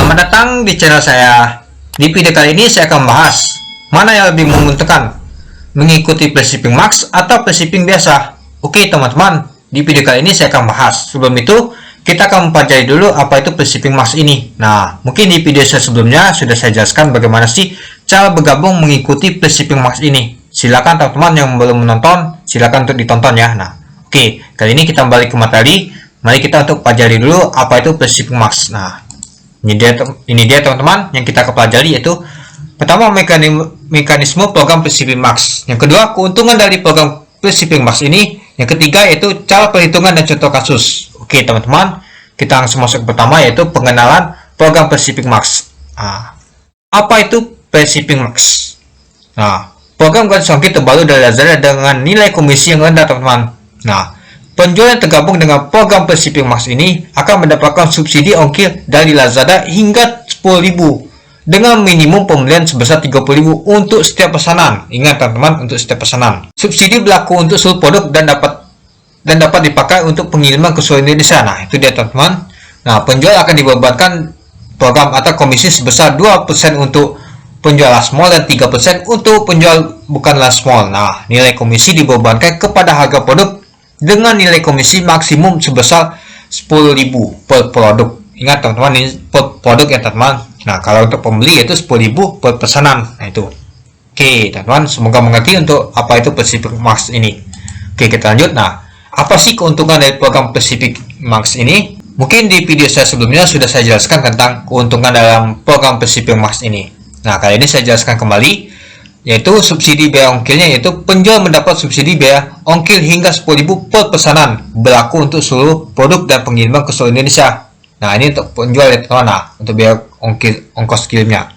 Selamat datang di channel saya. Di video kali ini saya akan membahas mana yang lebih menguntungkan, mengikuti Shipping Max atau Shipping biasa. Oke teman-teman, di video kali ini saya akan bahas. Sebelum itu, kita akan mempelajari dulu apa itu Shipping Max ini. Nah, mungkin di video saya sebelumnya sudah saya jelaskan bagaimana sih cara bergabung mengikuti Shipping Max ini. Silakan teman-teman yang belum menonton, silakan untuk ditonton ya. Nah, oke, kali ini kita kembali ke materi. Mari kita untuk pelajari dulu apa itu Shipping Max. Nah, ini dia teman-teman yang kita pelajari, yaitu pertama mekanisme program Shipping Max, yang kedua keuntungan dari program Shipping Max ini, yang ketiga yaitu cara perhitungan dan contoh kasus. Oke teman-teman, kita langsung masuk ke pertama, yaitu pengenalan program Shipping Max. Nah, apa itu Shipping Max? Nah, program gratis ongkir terbaru dari Lazada dengan nilai komisi yang rendah teman-teman. Nah, penjual yang tergabung dengan program Shipping Max ini akan mendapatkan subsidi ongkir dari Lazada hingga 10.000 dengan minimum pembelian sebesar 30.000 untuk setiap pesanan. Ingat teman-teman, untuk setiap pesanan. Subsidi berlaku untuk seluruh produk dan dapat dipakai untuk pengiriman ke seluruh Indonesia. Nah, itu dia teman-teman. Nah, penjual akan dibebankan program atau komisi sebesar 2% untuk penjual last mall dan 3% untuk penjual bukan last mall. Nah, nilai komisi dibebankan kepada harga produk dengan nilai komisi maksimum sebesar 10.000 per produk. Ingat teman-teman, ini per produk ya teman-teman. Nah, kalau untuk pembeli itu 10.000 per pesanan. Nah, itu. Oke, teman-teman, semoga mengerti untuk apa itu Shipping Max ini. Oke, kita lanjut. Nah, apa sih keuntungan dari program Shipping Max ini? Mungkin di video saya sebelumnya sudah saya jelaskan tentang keuntungan dalam program Shipping Max ini. Nah, kali ini saya jelaskan kembali, yaitu subsidi biaya ongkirnya, yaitu penjual mendapat subsidi biaya ongkir hingga 10.000 per pesanan, berlaku untuk seluruh produk dan pengiriman ke seluruh Indonesia. Nah, ini untuk penjual ya teman-teman. Nah, untuk biaya ongkos kirimnya.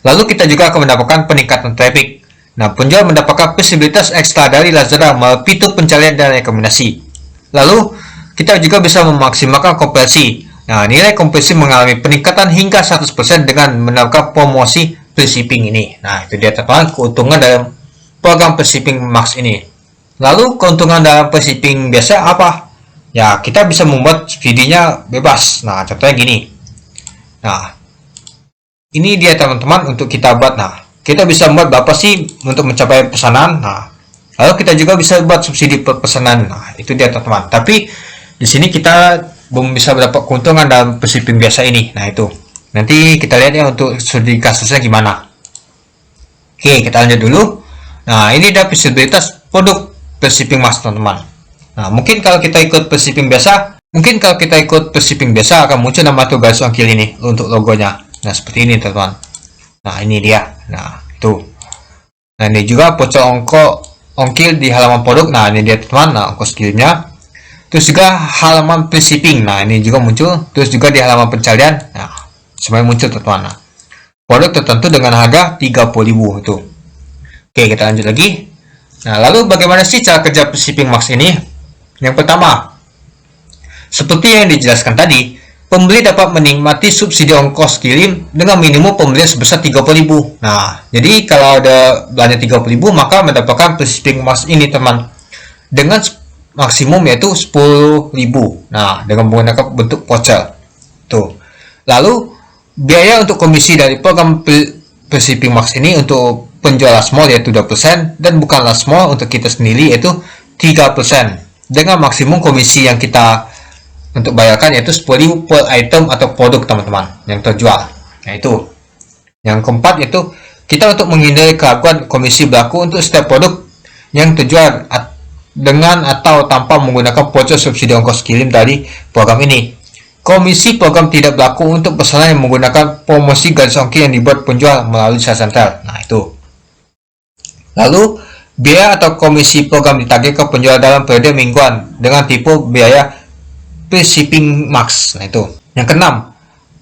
Lalu kita juga akan mendapatkan peningkatan traffic. Nah, penjual mendapatkan visibilitas ekstra dari Lazada melalui fitur pencarian dan rekomendasi. Lalu kita juga bisa memaksimalkan konversi. Nah, nilai konversi mengalami peningkatan hingga 100% dengan menerapkan promosi Shipping ini. Nah, itu dia teman-teman keuntungan dalam program Shipping Max ini. Lalu keuntungan dalam Shipping biasa apa? Ya, kita bisa membuat subsidinya bebas. Nah, contohnya gini. Nah, ini dia teman-teman untuk kita buat. Nah, kita bisa membuat berapa sih untuk mencapai pesanan. Nah, lalu kita juga bisa buat subsidi per pesanan. Nah, itu dia teman-teman. Tapi di sini kita belum bisa mendapat keuntungan dalam Shipping biasa ini. Nah, itu. Nanti kita lihat ya untuk studi kasusnya gimana. Oke, kita lanjut dulu. Nah, ini ada visibilitas produk Shipping Max teman-teman. Nah, mungkin kalau kita ikut Shipping biasa, akan muncul nama tuh garis ongkir ini untuk logonya. Nah, seperti ini teman-teman. Nah, ini dia. Nah, itu. Nah, ini juga pocok ongkir di halaman produk. Nah, ini dia teman-teman. Nah, ongkos kirimnya. Terus juga halaman Shipping. Nah, ini juga muncul. Terus juga di halaman pencarian. Nah, semuanya muncul teman-teman. Nah, produk tertentu dengan harga 30.000 itu. Oke, kita lanjut lagi. Nah, lalu bagaimana sih cara kerja Shipping Max ini? Yang pertama, seperti yang dijelaskan tadi, pembeli dapat menikmati subsidi ongkos kirim dengan minimum pembelian sebesar 30.000. Nah, jadi kalau ada belanja 30.000 maka mendapatkan Shipping Max ini teman, dengan maksimum yaitu 10.000. Nah, dengan menggunakan bentuk voucher. Tuh. Lalu biaya untuk komisi dari program Shipping Max ini untuk penjual last mall yaitu 2% dan bukan last mall untuk kita sendiri yaitu 3%, dengan maksimum komisi yang kita untuk bayarkan yaitu 10.000 per item atau produk teman-teman yang terjual. Nah, itu. Yang keempat yaitu kita untuk menghindari keraguan komisi berlaku untuk setiap produk yang terjual dengan atau tanpa menggunakan voucher subsidi ongkos kirim dari program ini. Komisi program tidak berlaku untuk pesanan yang menggunakan promosi garis ongkir yang dibuat penjual melalui sales center. Nah, itu. Lalu, biaya atau komisi program ditagih ke penjual dalam periode mingguan dengan tipe biaya Shipping Max. Nah, itu. Yang keenam,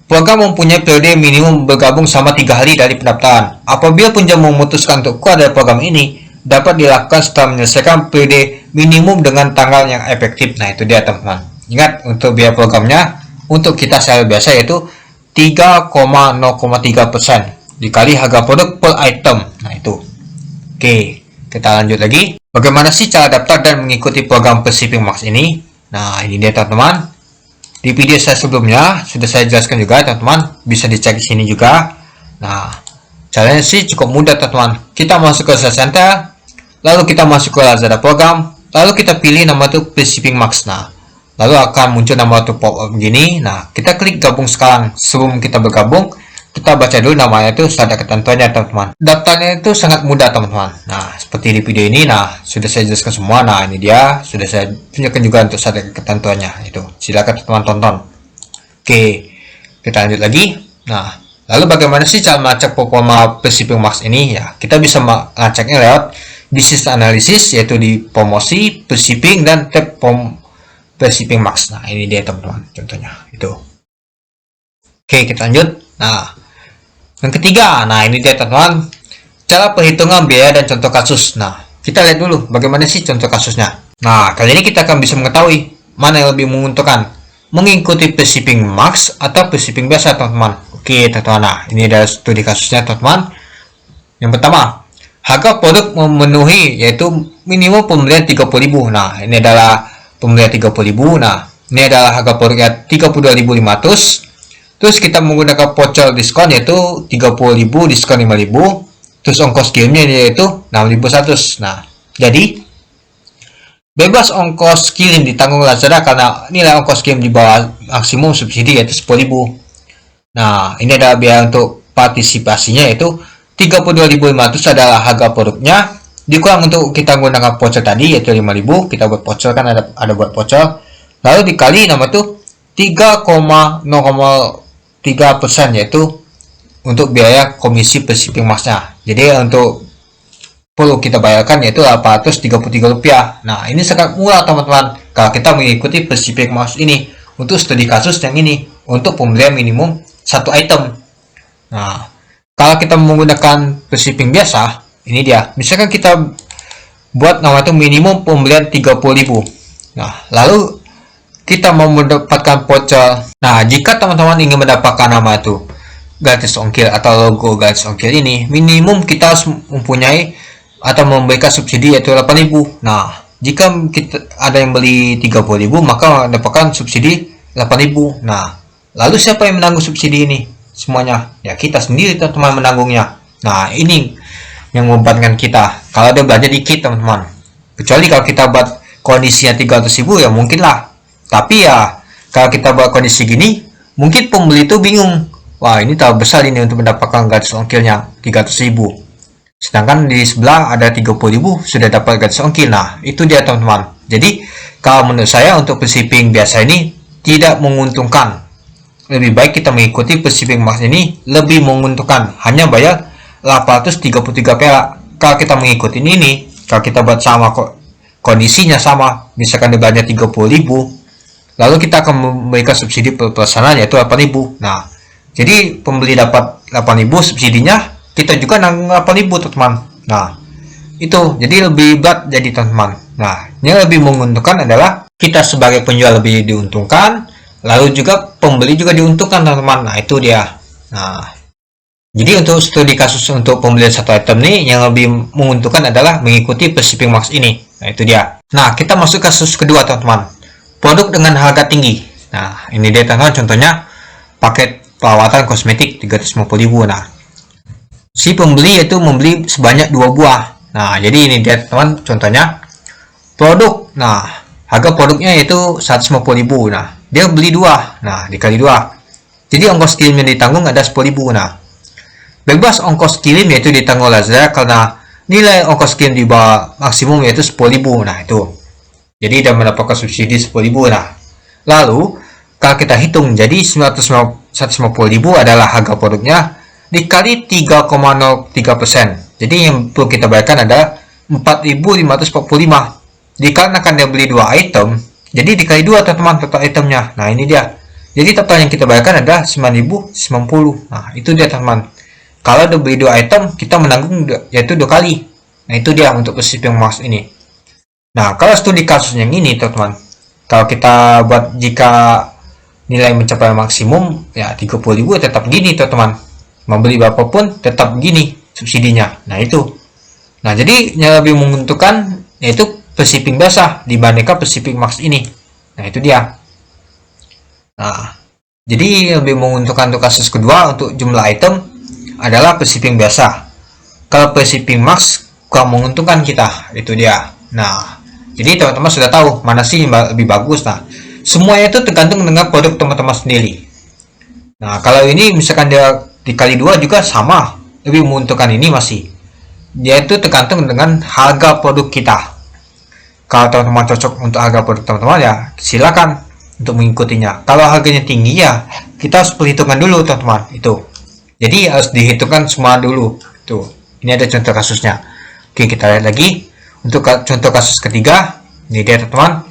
program mempunyai periode minimum bergabung sama 3 hari dari pendaftaran. Apabila penjual memutuskan untuk keluar dari program ini, dapat dilakukan setelah menyelesaikan periode minimum dengan tanggal yang efektif. Nah, itu dia teman-teman. Ingat, untuk biaya programnya untuk kita seller biasa yaitu 3,03% dikali harga produk per item. Nah, itu. Oke, kita lanjut lagi. Bagaimana sih cara daftar dan mengikuti program Shipping Max ini? Nah, ini dia teman-teman. Di video saya sebelumnya sudah saya jelaskan juga teman-teman, bisa dicek di sini juga. Nah, caranya sih cukup mudah teman-teman. Kita masuk ke Search Center, lalu kita masuk ke Lazada program, lalu kita pilih nama itu PlayShipping Max. Nah, lalu akan muncul nama itu pop up begini. Nah, kita klik gabung sekarang. Sebelum kita bergabung, kita baca dulu namanya itu, ada ketentuannya teman-teman. Daftarnya itu sangat mudah teman-teman. Nah, seperti di video ini, nah sudah saya jelaskan semua. Nah, ini dia, sudah saya tunjukkan juga untuk ada ketentuannya. Itu silakan teman-teman tonton. Oke, kita lanjut lagi. Nah, lalu bagaimana sih cara melacak performa PlayShipping Max ini? Ya, kita bisa melacaknya lewat bisnis analisis, yaitu di promosi, PlayShipping, dan tab PlayShipping Max. Nah, ini dia teman-teman, contohnya itu. Oke, kita lanjut. Nah, yang ketiga, nah ini dia teman-teman, cara perhitungan biaya dan contoh kasus. Nah, kita lihat dulu bagaimana sih contoh kasusnya. Nah, kali ini kita akan bisa mengetahui mana yang lebih menguntungkan, mengikuti PlayShipping Max atau PlayShipping biasa teman-teman. Oke teman-teman, nah ini adalah studi kasusnya teman-teman. Yang pertama, harga produk memenuhi, yaitu minimum pembelian 30.000. Nah, ini adalah pembelian 30.000. Nah, ini adalah harga produknya 32.500. Terus kita menggunakan voucher diskon, yaitu 30.000 diskon 5.000. Terus ongkos kirimnya yaitu 6.100. Nah, jadi bebas ongkos kirim ditanggung Lazada karena nilai ongkos kirim di bawah maksimum subsidi, yaitu 10.000. Nah, ini adalah biaya untuk partisipasinya, yaitu 32.500 adalah harga produknya, dikurang untuk kita menggunakan voucher tadi, yaitu 5.000. Kita buat voucher, kan ada buat voucher, lalu dikali nama itu 3,003%, yaitu untuk biaya komisi PlayShipping Max-nya. Jadi untuk perlu kita bayarkan yaitu Rp833. Nah, ini sangat murah teman-teman kalau kita mengikuti PlayShipping Max ini untuk studi kasus yang ini, untuk pembelian minimum satu item. Nah, kalau kita menggunakan PlayShipping biasa, ini dia. Misalkan kita buat nama itu minimum pembelian 30.000. Nah, lalu kita mau mendapatkan voucher. Nah, jika teman-teman ingin mendapatkan nama itu gratis ongkir atau logo gratis ongkir ini, minimum kita harus mempunyai atau memberikan subsidi, yaitu 8.000. Nah, jika kita ada yang beli 30.000, maka mendapatkan subsidi 8.000. Nah, lalu siapa yang menanggung subsidi ini semuanya? Ya, kita sendiri teman-teman menanggungnya. Nah, ini yang membebankan kita kalau ada belanja dikit teman-teman. Kecuali kalau kita buat kondisinya 300.000, ya mungkin lah. Tapi ya, kalau kita buat kondisi gini, mungkin pembeli itu bingung. Wah, ini terlalu besar ini untuk mendapatkan gratis ongkirnya 300.000. Sedangkan di sebelah ada 30.000 sudah dapat gratis ongkir. Nah, itu dia teman-teman. Jadi, kalau menurut saya untuk PlayShipping biasa ini tidak menguntungkan. Lebih baik kita mengikuti PlayShipping Max ini, lebih menguntungkan. Hanya bayar 833 perak. Kalau kita mengikuti ini, kalau kita buat sama kok kondisinya sama, misalkan belanja 30.000, lalu kita akan memberikan subsidi per pelaksanaan, yaitu 8.000. Nah, jadi pembeli dapat 8.000 subsidinya, kita juga nanggung 8.000 teman-teman. Nah, itu jadi lebih berat jadi teman-teman. Nah, yang lebih menguntungkan adalah kita sebagai penjual lebih diuntungkan, lalu juga pembeli juga diuntungkan teman-teman. Nah, itu dia. Nah, jadi untuk studi kasus untuk pembelian satu item nih, yang lebih menguntungkan adalah mengikuti PlayShipping Max ini. Nah, itu dia. Nah, kita masuk ke kasus kedua teman-teman, produk dengan harga tinggi. Nah, ini dia teman-teman, contohnya paket perawatan kosmetik 350.000. Nah, si pembeli itu membeli sebanyak 2 buah. Nah, jadi ini dia teman-teman, contohnya produk. Nah, harga produknya yaitu 150.000. Nah, dia beli 2. Nah, dikali 2. Jadi ongkos kirimnya ditanggung ada 10.000. Nah, bebas ongkos kirim yaitu ditanggung Lazada karena nilai ongkos kirim di bawah maksimum yaitu 10.000. Nah, itu. Jadi dia mendapatkan subsidi 10.000. Nah, lalu kalau kita hitung jadi 150.000 adalah harga produknya dikali 3,03%. Jadi yang perlu kita bayarkan adalah 4.545. Dikarenakan dia beli 2 item, jadi dikali 2 teman-teman total itemnya. Nah, ini dia. Jadi total yang kita bayarkan adalah 9.090. Nah, itu dia teman-teman. Kalau udah beli 2 item, kita menanggung yaitu 2 kali. Nah, itu dia untuk PlayShipping Max ini. Nah, kalau studi kasus yang ini teman-teman, kalau kita buat jika nilai mencapai maksimum ya 30.000 tetap gini teman-teman. Membeli berapapun tetap gini subsidinya. Nah, itu. Nah, jadi yang lebih menguntungkan yaitu PlayShipping biasa dibandingkan PlayShipping Max ini. Nah, itu dia. Nah, jadi lebih menguntungkan untuk kasus kedua untuk jumlah item adalah free shipping biasa. Kalau free shipping max kurang menguntungkan kita, itu dia. Nah, jadi teman-teman sudah tahu mana sih yang lebih bagus. Nah, semuanya itu tergantung dengan produk teman-teman sendiri. Nah, kalau ini misalkan dia dikali dua juga sama, lebih menguntungkan ini masih. Dia itu tergantung dengan harga produk kita. Kalau teman-teman cocok untuk harga produk teman-teman ya silakan untuk mengikutinya. Kalau harganya tinggi ya kita harus perhitungkan dulu teman-teman itu. Jadi harus dihitungkan semua dulu. Tuh, ini ada contoh kasusnya. Oke, kita lihat lagi untuk contoh kasus ketiga. Ini dia teman-teman.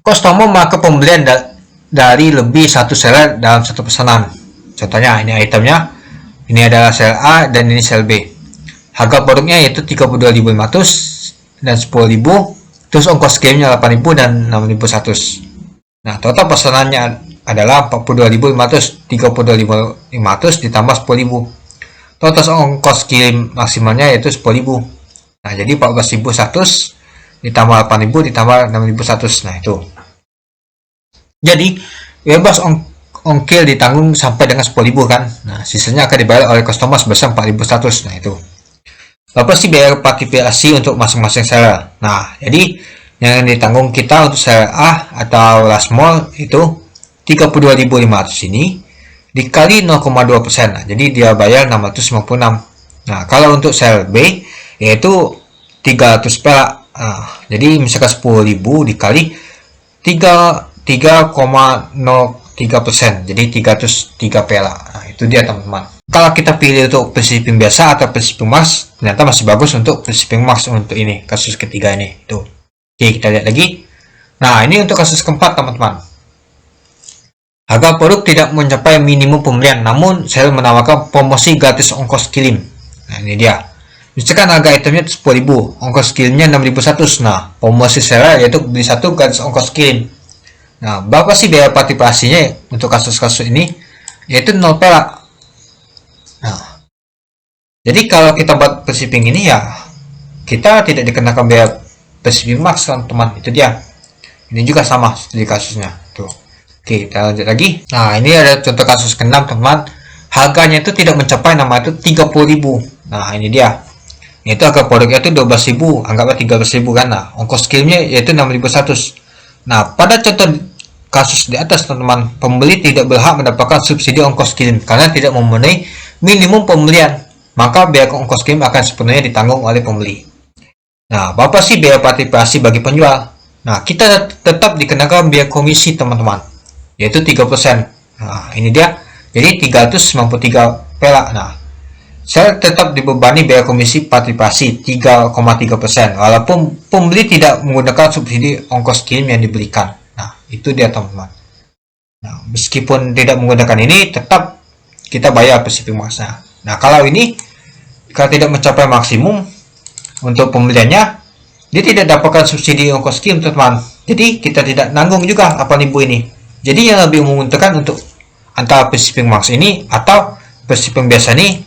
Customer melakukan pembelian dari lebih satu seller dalam satu pesanan. Contohnya ini itemnya. Ini adalah sel A dan ini sel B. Harga produknya yaitu 32.500 dan 10.000. Terus ongkos kirimnya 8.000 dan 6.100. Nah, total pesanannya adalah 42.500, 32.500 ditambah 10.000. Total ongkos kirim maksimalnya yaitu 10.000. Nah, jadi 14.100 ditambah 8.000 ditambah 6.100. Nah, itu. Jadi, bebas ongkir ditanggung sampai dengan 10.000 kan. Nah, sisanya akan dibayar oleh customer sebesar 4.100. Nah, itu. Berapa sih biaya partisipasi untuk masing-masing seller? Nah, jadi yang ditanggung kita untuk seller A atau last mall itu 32.500 ini dikali 0,2%. Nah, jadi dia bayar 656. Nah, kalau untuk seller B yaitu 300 perak. Nah, jadi misalkan 10.000 dikali 3,03%. Jadi 303 perak. Nah, itu dia teman-teman. Kalau kita pilih untuk free shipping biasa atau free shipping max, ternyata masih bagus untuk free shipping max untuk ini, kasus ketiga ini. Tuh. Oke, kita lihat lagi. Nah, ini untuk kasus keempat, teman-teman. Harga produk tidak mencapai minimum pembelian, namun seller menawarkan promosi gratis ongkos kirim. Nah, ini dia. Misalkan harga itemnya 10.000, ongkos kirimnya 6.100. Nah, promosi seller yaitu beli satu gratis ongkos kirim. Nah, berapa sih biaya partisipasinya untuk kasus-kasus ini? Yaitu 0 perak. Nah, jadi kalau kita buat free shipping ini ya kita tidak dikenakan biaya free shipping max teman-teman. Itu dia. Ini juga sama di kasusnya. Tuh. Oke, kita lanjut lagi. Nah, ini ada contoh kasus ke-6 teman. Harganya itu tidak mencapai nama itu 30.000. Nah, ini dia. Itu harga produknya itu 12.000, anggaplah 13.000 kan. Nah, ongkos kirimnya yaitu 6.100. Nah, pada contoh kasus di atas teman-teman, pembeli tidak berhak mendapatkan subsidi ongkos kirim karena tidak memenuhi minimum pembelian, maka biaya ongkos kirim akan sepenuhnya ditanggung oleh pembeli. Nah, berapa sih biaya partisipasi bagi penjual? Nah, kita tetap dikenakan biaya komisi teman-teman, yaitu 3%. Nah, ini dia. Jadi 393 perak. Nah, saya tetap dibebani biaya komisi partisipasi 3,3%, walaupun pembeli tidak menggunakan subsidi ongkos kirim yang diberikan. Nah, itu dia teman-teman. Nah, meskipun tidak menggunakan ini, tetap kita bayar free shipping max-nya. Nah, kalau ini kalau tidak mencapai maksimum untuk pembeliannya, dia tidak dapatkan subsidi ongkos kirim teman-teman. Jadi kita tidak nanggung juga 8.000 ini. Jadi yang lebih menguntungkan untuk antara free shipping max ini atau free shipping biasa ini.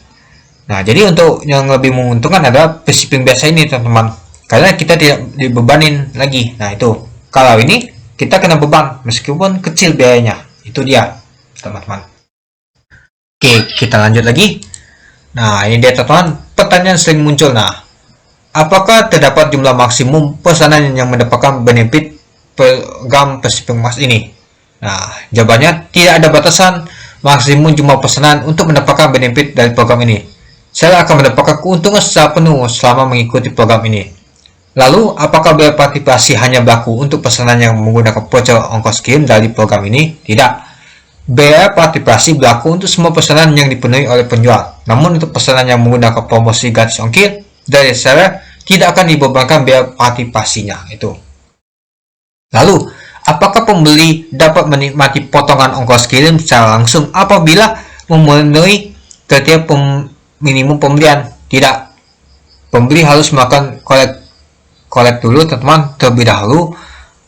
Nah, jadi untuk yang lebih menguntungkan adalah free shipping biasa ini teman-teman, karena kita tidak dibebanin lagi. Nah, itu kalau ini kita kena beban meskipun kecil biayanya. Itu dia teman-teman. Oke, kita lanjut lagi. Nah, ini dia teman-teman, pertanyaan sering muncul. Nah, apakah terdapat jumlah maksimum pesanan yang mendapatkan benefit program free shipping max ini? Nah, jawabannya tidak ada batasan maksimum jumlah pesanan untuk mendapatkan benefit dari program ini. Saya akan mendapatkan keuntungan secara penuh selama mengikuti program ini. Lalu, apakah biaya partisipasi hanya berlaku untuk pesanan yang menggunakan voucher ongkos kirim dari program ini? Tidak. Biaya partisipasi berlaku untuk semua pesanan yang dipenuhi oleh penjual. Namun untuk pesanan yang menggunakan promosi gratis ongkir dari seller tidak akan dibebankan biaya partisipasinya itu. Lalu, apakah pembeli dapat menikmati potongan ongkos kirim secara langsung apabila memenuhi kriteria minimum pembelian? Tidak. Pembeli harus melakukan collect dulu teman-teman terlebih dahulu,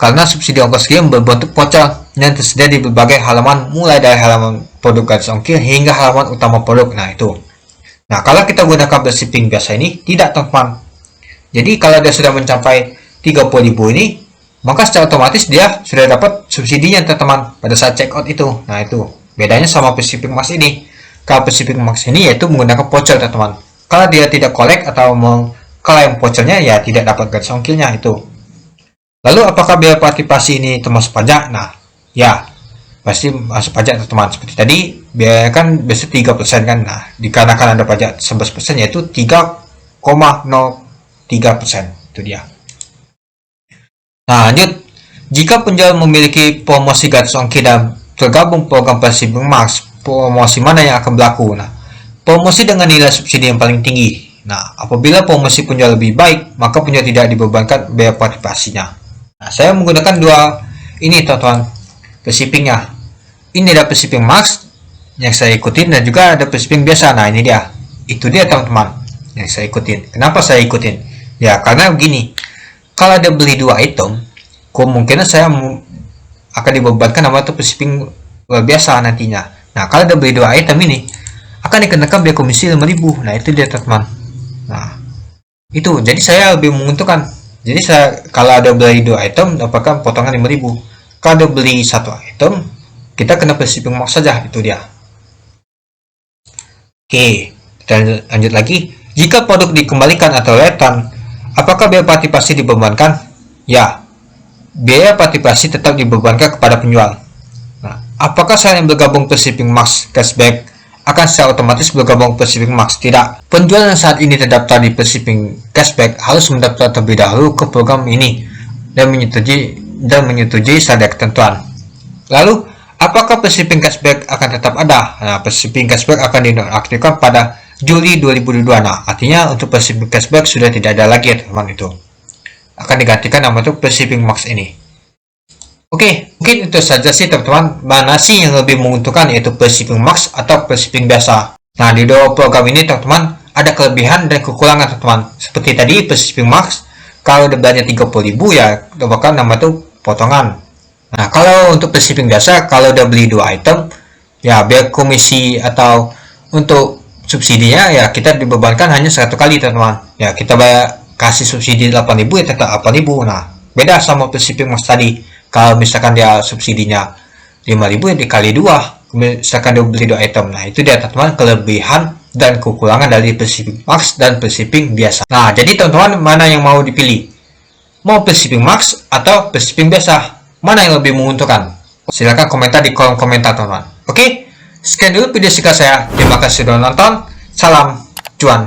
karena subsidi ongkos kirim berbentuk voucher yang tersedia di berbagai halaman, mulai dari halaman produk gratis ongkir hingga halaman utama produk. Nah, itu. Nah, kalau kita gunakan free shipping biasa ini tidak teman-teman. Jadi kalau dia sudah mencapai 30.000 ini, maka secara otomatis dia sudah dapat subsidinya teman-teman pada saat check out itu. Nah, itu bedanya sama Pacific Max ini. Kalau Pacific Max ini yaitu menggunakan voucher teman-teman. Kalau dia tidak collect atau mengklaim vouchernya, ya tidak dapat gratis ongkirnya itu. Lalu apakah biaya partisipasi ini termasuk pajak? Nah, ya pasti masuk pajak teman-teman. Seperti tadi biaya kan biasa 3% kan. Nah, dikarenakan ada pajak 11% yaitu 3,03%. Itu dia. Nah, lanjut. Jika penjual memiliki promosi gratis ongkir dan tergabung program Pacific Max, promosi mana yang akan berlaku? Nah, promosi dengan nilai subsidi yang paling tinggi. Nah, apabila promosi penjual lebih baik, maka penjual tidak dibebankan biaya partisipasinya. Nah, saya menggunakan dua ini teman-teman, Pacificnya. Ini ada Pacific Max yang saya ikutin dan juga ada Pacific biasa. Nah, ini dia. Itu dia teman-teman yang saya ikutin. Kenapa saya ikutin? Ya, karena begini. Kalau ada beli dua item, kemungkinan saya akan dibebankan sama itu Pacific biasa nantinya. Nah, kalau ada beli dua item ini, akan dikenakan biaya komisi 5.000. Nah, itu dia teman-teman. Nah, itu. Jadi saya lebih menguntungkan. Jadi saya kalau ada beli dua item, dapatkan potongan 5.000. Kalau ada beli satu item, kita kena Pacific Max saja. Itu dia. Oke, kita lanjut lagi. Jika produk dikembalikan atau return, apakah biaya partisipasi dibebankan? Ya, biaya partisipasi tetap dibebankan kepada penjual. Nah, apakah saya yang bergabung Pacific Max Cashback akan secara otomatis bergabung Pacific Max? Tidak. Penjual yang saat ini terdaftar di Pacific Cashback harus mendaftar terlebih dahulu ke program ini dan menyetujui standar ketentuan. Lalu, apakah Pacific Cashback akan tetap ada? Nah, Pacific Cashback akan dinonaktifkan pada Juli 2022. Nah, artinya untuk Pacific Cashback sudah tidak ada lagi ya teman-teman itu. Akan digantikan nama itu Pacific Max ini. Oke, mungkin itu saja sih teman-teman. Mana sih yang lebih menguntungkan, yaitu Pacific Max atau Pacific biasa? Nah, di dua program ini teman-teman ada kelebihan dan kekurangan teman-teman. Seperti tadi Pacific Max, kalau udah belanja 30.000 ya bahkan nama itu potongan. Nah, kalau untuk Pacific biasa, kalau udah beli dua item, ya biar komisi atau untuk subsidinya ya kita dibebankan hanya satu kali teman-teman. Ya kita bayar kasih subsidi 8.000 ya tetap 8.000. Nah, beda sama Pacific Max tadi. Kalau misalkan dia subsidinya 5.000 ya dikali 2. Misalkan dia beli 2 item. Nah, itu dia teman-teman kelebihan dan kekurangan dari Pacific Max dan Pacific biasa. Nah, jadi teman-teman mana yang mau dipilih? Mau Pacific Max atau Pacific biasa? Mana yang lebih menguntungkan? Silahkan komentar di kolom komentar teman-teman. Oke? Sekian dulu video singkat saya. Terima kasih sudah nonton. Salam cuan.